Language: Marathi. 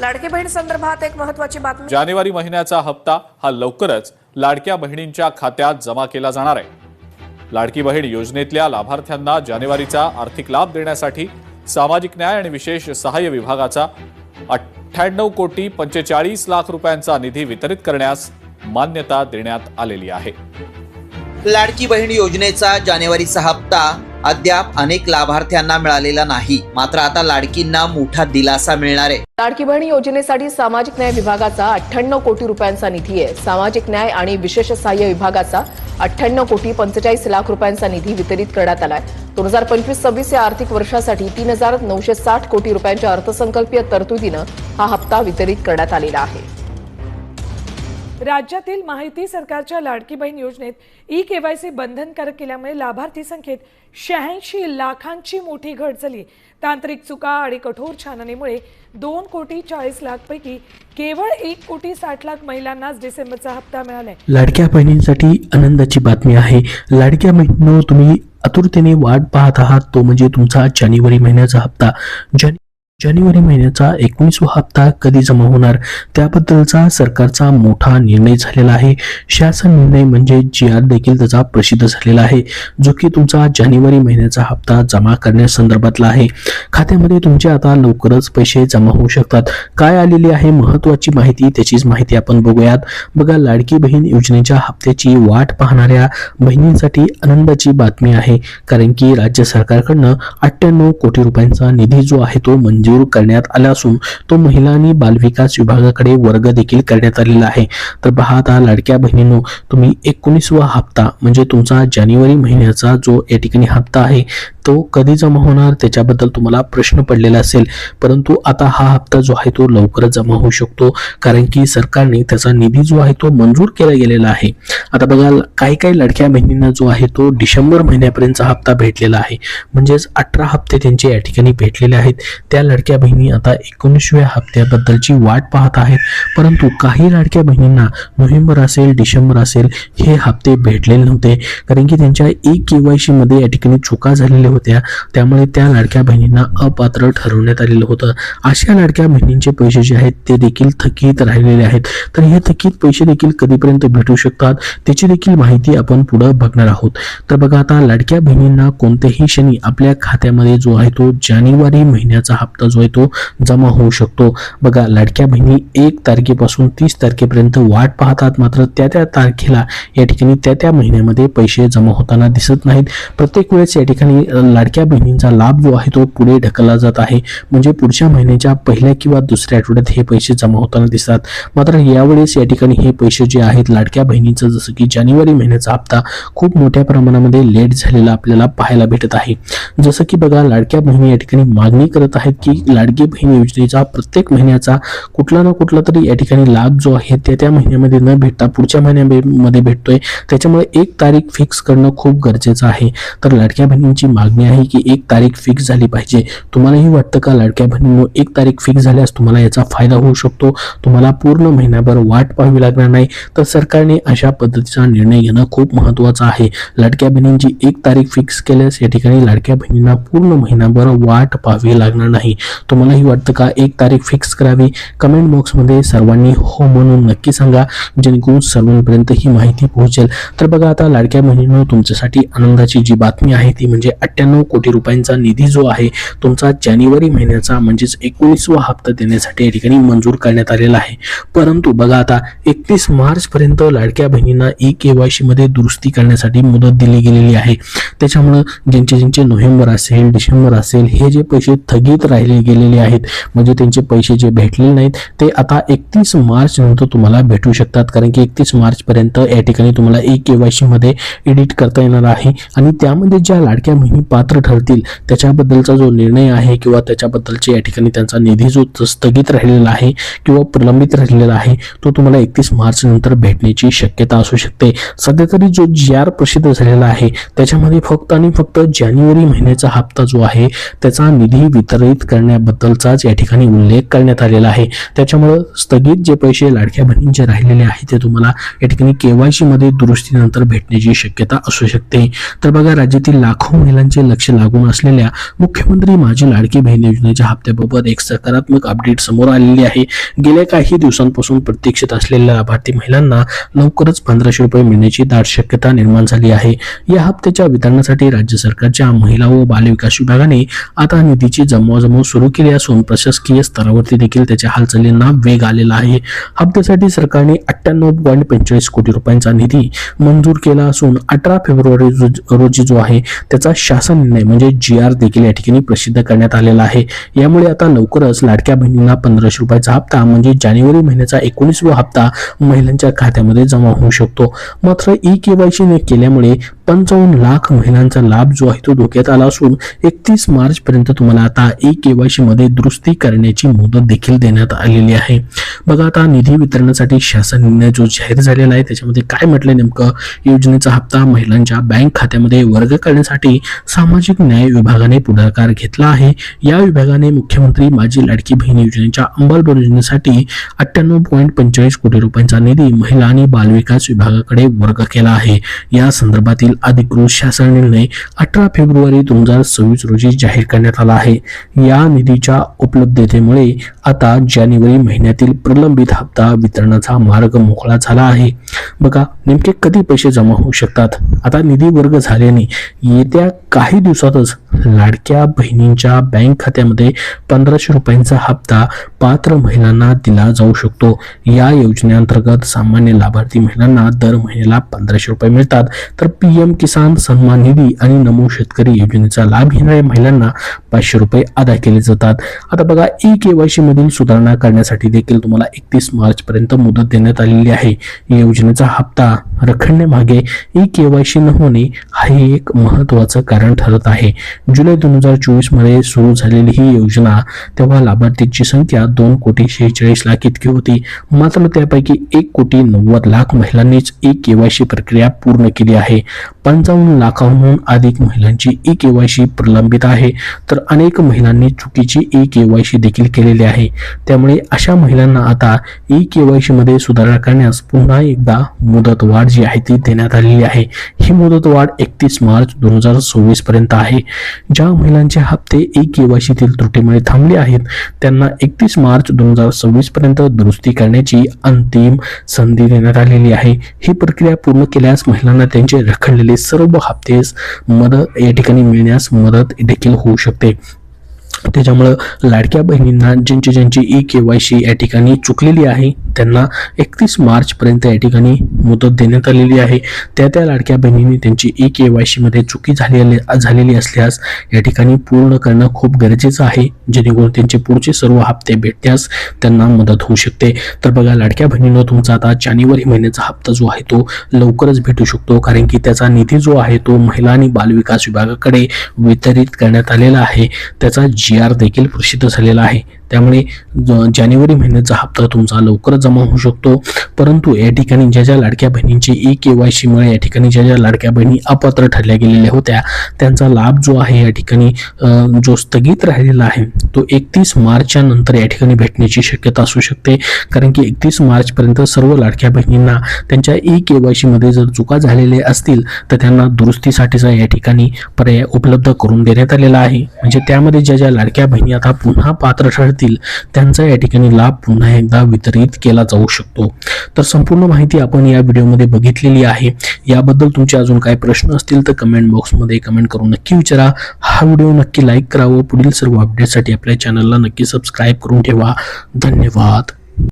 लाडकी बहीण संदर्भात एक महत्त्वाची बातमी। जानेवारी महिन्याचा हप्ता हा लवकरच लाडक्या बहिणींच्या खात्यात जमा केला जाणार आहे। लाडकी बहीण योजनेतल्या लाभार्थ्यांना जानेवारीचा आर्थिक लाभ देण्यासाठी सामाजिक न्याय आणि विशेष सहाय्य विभागाचा 98,45,00,000 रुपयांचा निधी वितरित करण्यास मान्यता देण्यात आलेली आहे। लाडकी बहीण योजनेचा जानेवारीचा हप्ता अद्याप अनेक लाभार्थ्यांना मिळालेला नाही, मात्र आता लाडकींना मोठा दिलासा मिळणार आहे। लाडकी बहीण योजनेसाठी सामाजिक न्याय विभागाचा 98 कोटी रुपयांचा निधी आहे। सामाजिक न्याय आणि विशेष सहाय्य विभागाचा 98,45,00,000 रुपयांचा निधी वितरित करण्यात आलाय। 2025-26 या आर्थिक वर्षासाठी 3,960 कोटी रुपयांच्या अर्थसंकल्पीय तरतुदीनं हा हप्ता वितरित करण्यात आलेला आहे। राज्यातील माहिती सरकारच्या लाडकी बहीण योजनेत ई-केवायसी बंधनकारक केल्यामुळे लाभार्थी संख्येत 86 लाखांची मोठी घट झाली। तांत्रिक चुका आणि कठोर छाननीमुळे 2,40,00,000 पैकी केवळ 1,60,00,000 महिलांनाच डिसेंबरचा हप्ता मिळालाय। लाडक्या बहिणींसाठी आनंदाची बातमी आहे। लाडक्या बहिणींनो, तुम्ही आतुरतेने वाट पाहत आहात तो म्हणजे तुमचा जानेवारी महिन्याचा हप्ता। जानेवारी महिन्याचा 19वा हप्ता कधी जमा होणार त्याबद्दलचा सरकारचा मोठा निर्णय झालेला आहे। शासन निर्णय म्हणजे GR देखील त्याचा प्रसिद्ध झालेला आहे, जो की तुमचा जानेवारी महिन्याचा हप्ता जमा करण्यासंदर्भातला आहे। खात्यामध्ये तुमचे आता लवकरच पैसे जमा होऊ शकतात। काय आलेली आहे महत्त्वाची माहिती, त्याचीच माहिती आपण बघूयात। बघा, लाडकी बहीण योजनेच्या हप्त्याची वाट पाहणाऱ्या बहिणींसाठी आनंदाची बातमी आहे, कारण की राज्य सरकारकडनं 98 कोटी रुपयांचा निधी जो आहे तो मंजूर करण्यात आला असून तो महिला आणि बालविकास विभागाकडे वर्ग देखील करण्यात आलेला आहे। तर पहा, आता लाडक्या बहिणींनो, तुम्ही 19वा हप्ता म्हणजे तुमचा जानेवारी महिन्याचा जो या ठिकाणी हप्ता आहे तो कधी जमा होणार त्याच्याबद्दल तुम्हाला प्रश्न पडलेला असेल, परंतु आता हा हप्ता जो आहे तो लवकरच जमा होऊ शकतो, कारण की सरकारने त्याचा निधी जो आहे तो मंजूर केला गेलेला आहे। आता बघा, काही लाडक्या बहिणींना जो आहे तो डिसेंबर महिन्यापर्यंतचा हप्ता भेटलेला आहे, म्हणजेच 18 हप्ते त्यांचे या ठिकाणी भेटलेले आहेत। त्या लाडक्या बहिणी आता 19व्या हप्त्याबद्दलची वाट पाहत आहेत, परंतु काही लाडक्या बहिणींना नोव्हेंबर असेल डिसेंबर असेल हे हप्ते भेटलेले नव्हते, कारण की त्यांच्या ई-केवायसी मध्ये या ठिकाणी चुका झालेल्या होत्या, त्यामुळे त्या लाडक्या बहिणींना अपात्र ठरवण्यात आलेलं होतं। अशा लाडक्या बहिणींचे पैसे जे आहेत ते देखील थकीत राहिलेले आहेत। तर हे थकीत पैसे देखील कधीपर्यंत भेटू शकतात त्याची देखील माहिती आपण पुढे बघणार आहोत। तर बघा, आता लाडक्या बहिणींना कोणत्याही क्षणी आपल्या खात्यामध्ये जो आहे तो जानेवारी महिन्याचा हप्ता जो आहे तो जमा होऊ शकतो। बघा, लाडक्या बहिणी 1 तारखेपासून 30 तारखेपर्यंत वाट पाहतात, मात्र त्या तारखेला या ठिकाणी त्या महिन्यामध्ये पैसे जमा होताना दिसत नाहीत। प्रत्येक वेळेस या ठिकाणी लाडक्या बहिणींचा लाभ जो आहे तो पुढे ढकलला जात आहे, म्हणजे पुढच्या महिन्याच्या पहिल्या किंवा दुसऱ्या आठवड्यात हे पैसे जमा होताना दिसतात। मात्र यावेळेस या ठिकाणी हे पैसे जे आहेत लाडक्या बहिणींचं, जसं की जानेवारी महिन्याचा हप्ता खूप मोठ्या प्रमाणामध्ये लेट झालेला आपल्याला पाहायला भेटत आहे। जसं की बघा, लाडक्या बहिणी या ठिकाणी मागणी करत आहेत की लाडकी बहीण योजनेचा प्रत्येक महिन्याचा कुठला ना कुठला तरी या ठिकाणी लाभ जो आहे त्या महिन्यामध्ये न भेटता पुढच्या महिन्यामध्ये भेटतोय, त्याच्यामुळे 1 तारीख फिक्स करणं खूप गरजेचं आहे। तर लाडक्या बहिणींची मागणी आहे की 1 तारीख फिक्स झाली पाहिजे। तुम्हालाही वाटतं का लाडक्या बहिणींनो, 1 तारीख फिक्स झाल्यास तुम्हाला याचा फायदा होऊ शकतो, तुम्हाला पूर्ण महिनाभर वाट पाहावी लागणार नाही। तर सरकारने अशा पद्धतीचा निर्णय घेणं खूप महत्त्वाचं आहे। लाडक्या बहिणींची 1 तारीख फिक्स केल्यास या ठिकाणी लाडक्या बहिणींना पूर्ण महिनाभर वाट पाहावी लागणार नाही। तुम्हालाही वाटतं का 1 तारीख फिक्स करावी? कमेंट बॉक्समध्ये सर्वांनी हो म्हणून नक्की सांगा, जेणेकरून सर्वांपर्यंत ही माहिती पोहोचेल। तर बघा, आता लाडक्या बहिणींनो, तुमच्यासाठी आनंदाची जी बातमी आहे ती म्हणजे 98 कोटी रुपयांचा निधी जो आहे तुमचा जानेवारी महिन्याचा म्हणजेच 19वा हप्ता देण्यासाठी या ठिकाणी मंजूर करण्यात आलेला आहे। परंतु बघा, आता 31 मार्च पर्यंत लाडक्या बहिणींना ई-केवायसी मध्ये दुरुस्ती करण्यासाठी मुदत दिली गेलेली आहे। त्याच्यामुळे ज्यांचे नोव्हेंबर असेल डिसेंबर असेल हे जे पैसे थकीत राहिले गेलेले आहेत, म्हणजे त्यांचे पैसे जे भेटलेले नाहीत ते आता 31 मार्च नंतर तुम्हाला भेटू शकतात, कारण की 31 मार्च पर्यंत या ठिकाणी तुम्हाला ई-केवायसी मध्ये एडिट करता येणार आहे। आणि त्यामध्ये ज्या लाडक्या बहिणी पात्र ठरतील त्याच्याबद्दलचा जो निर्णय आहे किंवा त्याच्याबद्दलचे या ठिकाणी त्यांचा निधी जो स्थगित राहिलेला आहे किंवा प्रलंबित राहिलेला आहे तो तुम्हाला 31 मार्च नंतर भेटण्याची शक्यता असू शकते। सध्या तरी जो GR प्रसिद्ध झालेला आहे त्याच्यामध्ये फक्त आणि फक्त जानेवारी महिन्याचा हप्ता जो आहे त्याचा निधी वितरित करण्याबद्दलचाच या ठिकाणी उल्लेख करण्यात आलेला आहे। त्याच्यामुळे स्थगित जे पैसे लाडक्या बहिणींचे राहिलेले आहेत ते तुम्हाला या ठिकाणी केवायसी मध्ये दुरुस्तीनंतर भेटण्याची शक्यता असू शकते। तर बघा, राज्यातील लाखो महिलांचे शेतकऱ्यांचे लक्ष लागून असलेल्या मुख्यमंत्री माझी लाडकी बहीण योजनेच्या हप्त्याबाबत एक सकारात्मक अपडेट समोर आलेली आहे. गेल्या काही दिवसांपासून प्रतीक्षेत असलेल्या लाभार्थी महिलांना लवकरच 1500 रुपये मिळण्याची दाट शक्यता निर्माण झाली आहे. या हप्त्याच्या वितरणासाठी राज्य सरकारच्या महिला व बालविकास विभागाने आता निधीची जमवाजमव सुरू केली असून प्रशासकीय स्तरावरती देखील त्याच्या हालचालींना वेग आलेला आहे. हप्त्यासाठी सरकारने 98.45 कोटी रुपयांचा निधी मंजूर केला असून 18 फेब्रुवारी रोजी जो आहे त्याचा शासन निर्णय म्हणजे GR देखील या ठिकाणी प्रसिद्ध करण्यात आलेला आहे. यामुळे आता लवकरच लाडक्या बहिणींना 1500 रुपयाचा हप्ता म्हणजे जानेवारी महिन्याचा 19वा हप्ता महिलांच्या खात्यामध्ये जमा होऊ शकतो. मात्र EKYC ने केल्यामुळे 55 लाख महिलांचा लाभ जो आहे तो धोक्यात आला असून 31 मार्च पर्यंत तुम्हाला आता EKYC मध्ये दुरुस्ती करण्याची मुदत देखील देण्यात आलेली आहे. बघा आता निधी वितरणासाठी शासन निर्णय जो जाहीर झालेला आहे त्याच्यामध्ये काय म्हटलंय नेमकं, योजनेचा हप्ता महिलांच्या बँक खात्यामध्ये वर्ग करण्यासाठी सामाजिक न्याय विभागाने पुढाकार घेतला आहे. या विभागाने मुख्यमंत्री माझी लाडकी बहीण योजनेच्या अंमलबजावणीसाठी 98.45 कोटी रुपयांचा निधी महिला आणि बालविकास विभागाकडे वर्ग केला आहे. या संदर्भातील अधिकृत शासन निर्णय 18 फेब्रुवारी 2026 रोजी जाहीर करण्यात आला आहे. या निधीच्या उपलब्धतेमुळे आता जानेवारी महिन्यातील प्रलंबित हप्ता वितरणाचा मार्ग मोकळा झाला आहे. बघा नेमके कधी पैसे जमा होऊ शकतात. आता निधी वर्ग झाल्याने येत्या काही दिवसातच लाडक्या बहिणींच्या बँक खात्यामध्ये 1500 रुपयांचा हप्ता पात्र महिलांना दिला जाऊ शकतो. या योजनेअंतर्गत सामान्य लाभार्थी महिलांना दर महिन्याला 1500 रुपये मिळतात, तर PM किसान सन्मान निधी आणि नमो शेतकरी योजनेचा लाभ घेणाऱ्या महिलांना 500 रुपये अदा केले जातात. आता बघा EKYC मधील सुधारणा करण्यासाठी देखील तुम्हाला 31 मार्च पर्यंत मुदत देण्यात आलेली आहे. योजनेचा हप्ता रखडण्यामागे EKYC न होणे हे एक महत्त्वाचं कारण ठरत आहे. जुलै 2024 मध्ये सुरू झालेली ही योजना तेव्हा लाभार्थीची संख्या 2,46,00,000 इतकी होती. मात्र त्यापैकी 1,90,00,000 महिलांनीच EKYC प्रक्रिया पूर्ण केली आहे. 55 लाखांहून अधिक महिलांची EKYC प्रलंबित आहे, तर अनेक महिलांनी चुकीची EKYC देखील केलेली आहे. त्यामुळे अशा महिलांना आता EKYC मध्ये सुधारणा करण्यास पुन्हा एकदा मुदतवाढ जी आहे ती देण्यात आलेली आहे. ही मुदतवाढ 31 मार्च 2026 पर्यंत आहे. ज्या महिलांचे हप्ते EKYC तील त्रुटीमुळे थांबले आहेत त्यांना 31 मार्च 2026 पर्यंत दुरुस्ती करण्याची अंतिम संधी देण्यात आलेली आहे. ही प्रक्रिया पूर्ण केल्यास महिलांना त्यांचे रखडलेले सर्व हप्ते मदत या ठिकाणी मिळण्यास मदत देखील होऊ शकते. त्याच्यामुळे लाडक्या बहिणींना ज्यांची EKYC या ठिकाणी चुकलेली आहे त्यांना 31 मार्च पर्यंत या ठिकाणी मुदत देण्यात आलेली आहे. त्या लाडक्या बहिणींनी त्यांची EKYC मध्ये चुकी झालेली असल्यास या ठिकाणी पूर्ण करणं खूप गरजेचं आहे, जेणेकरून त्यांचे पुढचे सर्व हप्ते भेटण्यास त्यांना मदत होऊ शकते. तर बघा लाडक्या बहिणींनो, तुमचा आता जानेवारी महिन्याचा हप्ता जो आहे तो लवकरच भेटू शकतो, कारण की त्याचा निधी जो आहे तो महिला आणि बालविकास विभागाकडे वितरित करण्यात आलेला आहे. त्याचा GR देखील प्रसिद्ध झालेला आहे. त्यामुळे जानेवारी महिन्याचा हप्ता तुमचा लवकरच जमा होऊ शकतो. परंतु या ठिकाणी ज्या लाडक्या बहिणींची EKYC मुळे या ठिकाणी ज्या लाडक्या बहिणी अपात्र ठरल्या गेलेल्या होत्या त्यांचा लाभ जो आहे या ठिकाणी जो स्थगित राहिलेला आहे तो 31 मार्चच्या नंतर या ठिकाणी भेटण्याची शक्यता असू शकते. कारण की 31 मार्च पर्यंत सर्व लाडक्या बहिणींना त्यांच्या EKYC मध्ये जर चुका झालेल्या असतील तर त्यांना दुरुस्तीसाठीचा या ठिकाणी पर्याय उपलब्ध करून देण्यात आलेला आहे. म्हणजे त्यामध्ये ज्या लाडक्या बहिणी आता पुन्हा पात्र ठरतील त्यांचा या ठिकाणी लाभ पुन्हा एकदा वितरित केला जाऊ शकतो. तर संपूर्ण माहिती आपण या व्हिडिओमध्ये बघितलेली आहे. याबद्दल तुमचे अजून काही प्रश्न असतील तर कमेंट बॉक्समध्ये कमेंट करून नक्की विचारा. हा व्हिडिओ नक्की लाईक करा व पुढील सर्व अपडेटसाठी आपल्या चॅनलला नक्की सबस्क्राईब करून ठेवा. धन्यवाद.